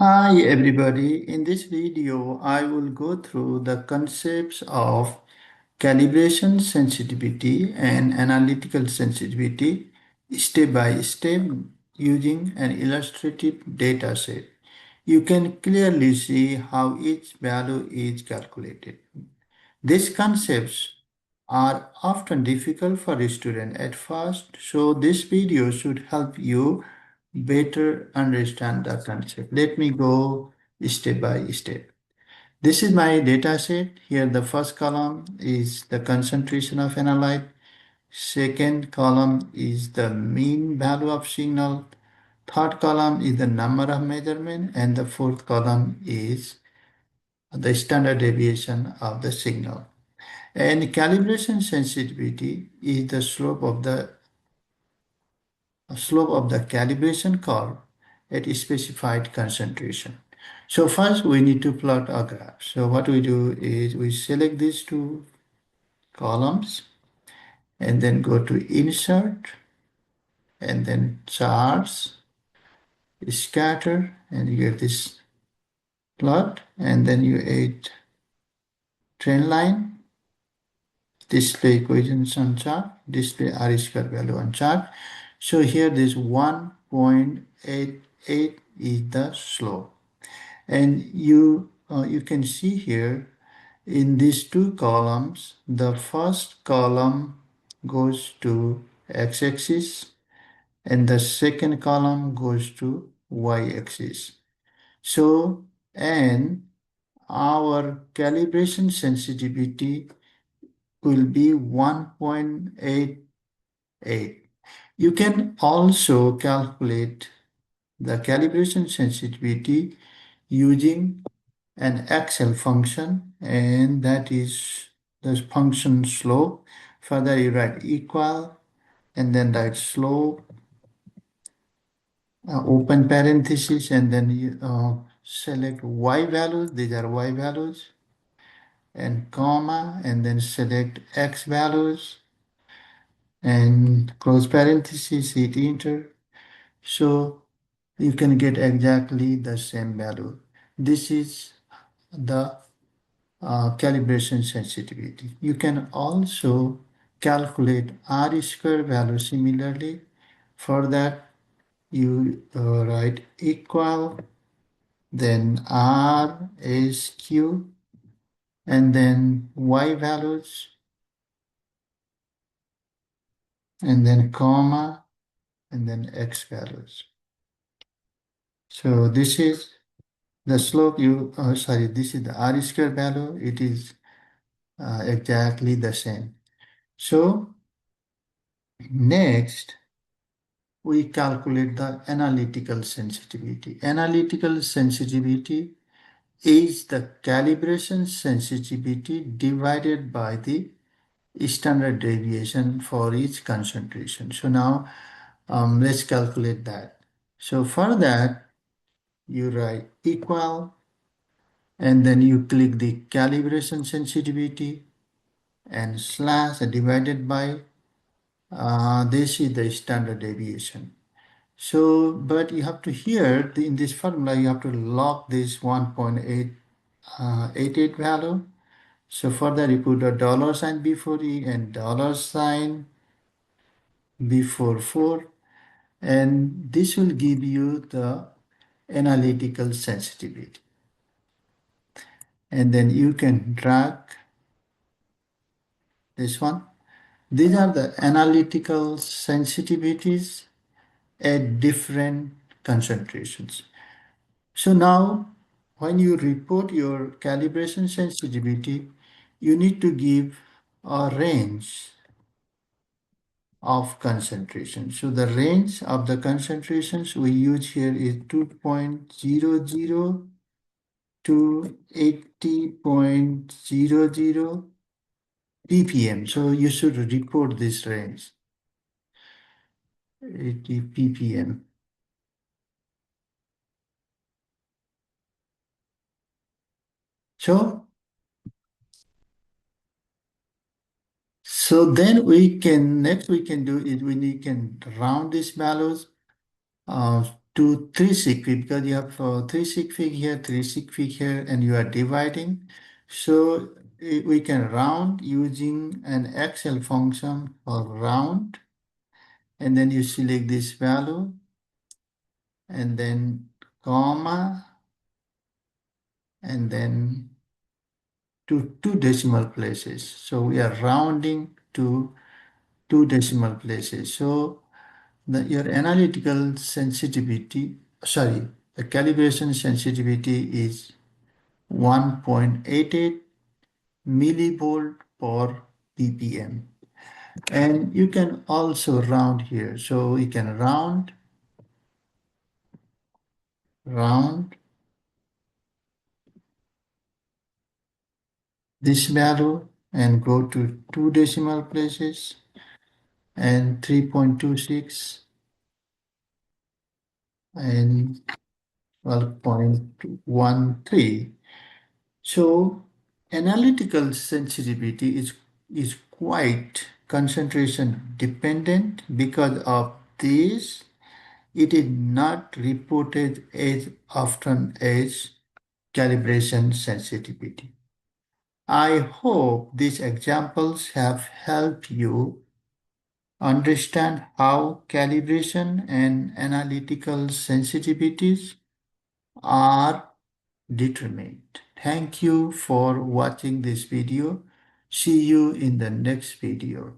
Hi everybody, in this video I will go through the concepts of calibration sensitivity and analytical sensitivity step by step using an illustrative data set. You can clearly see how each value is calculated. These concepts are often difficult for a student at first, so this video should help you better understand the concept. Let me go step by step. This is my data set. Here the first column is the concentration of analyte. Second column is the mean value of signal. Third column is the number of measurement, and the fourth column is the standard deviation of the signal. And calibration sensitivity is the slope of the calibration curve at a specified concentration. So first we need to plot a graph. So what we do is we select these two columns and then go to insert and then charts, scatter, and you get this plot, and then you add trend line, display equations on chart, display R square value on chart. So here this 1.88 is the slope. And you can see here in these two columns, the first column goes to x-axis and the second column goes to y-axis. So, and our calibration sensitivity will be 1.88. You can also calculate the calibration sensitivity using an Excel function, and that is the function slope. Further, you write equal and then write slope, open parenthesis, and then you select y values. These are y values, and comma, and then select x values and close parenthesis, hit enter. So you can get exactly the same value. This is the calibration sensitivity. You can also calculate R square value similarly. For that, you write equal, then R is Q, and then Y values, and then comma, and then X values. So this is the slope this is the R square value. It is exactly the same. So next, we calculate the analytical sensitivity. Analytical sensitivity is the calibration sensitivity divided by the standard deviation for each concentration. So now let's calculate that. So for that, you write equal and then you click the calibration sensitivity and slash divided by this is the standard deviation. So, but you have to here in this formula, you have to log this 1.88 value. So for that, you put a dollar sign before E and dollar sign before 4. And this will give you the analytical sensitivity. And then you can drag this one. These are the analytical sensitivities at different concentrations. So now, when you report your calibration sensitivity, you need to give a range of concentration. So the range of the concentrations we use here is 2.00 to 80.00 ppm. So you should report this range, 80 ppm. So then next we can do is we can round these values to 3 sig fig because you have 3 sig fig here, 3 sig fig here, and you are dividing. So we can round using an Excel function for round, and then you select this value, and then comma, and then to two decimal places. So we are rounding to two decimal places. So your analytical sensitivity, sorry, the calibration sensitivity is 1.88 millivolt per ppm. And you can also round here. So you can round this value and go to two decimal places and 3.26 and 12.13. So analytical sensitivity is quite concentration dependent. Because of this, it is not reported as often as calibration sensitivity. I hope these examples have helped you understand how calibration and analytical sensitivities are determined. Thank you for watching this video. See you in the next video.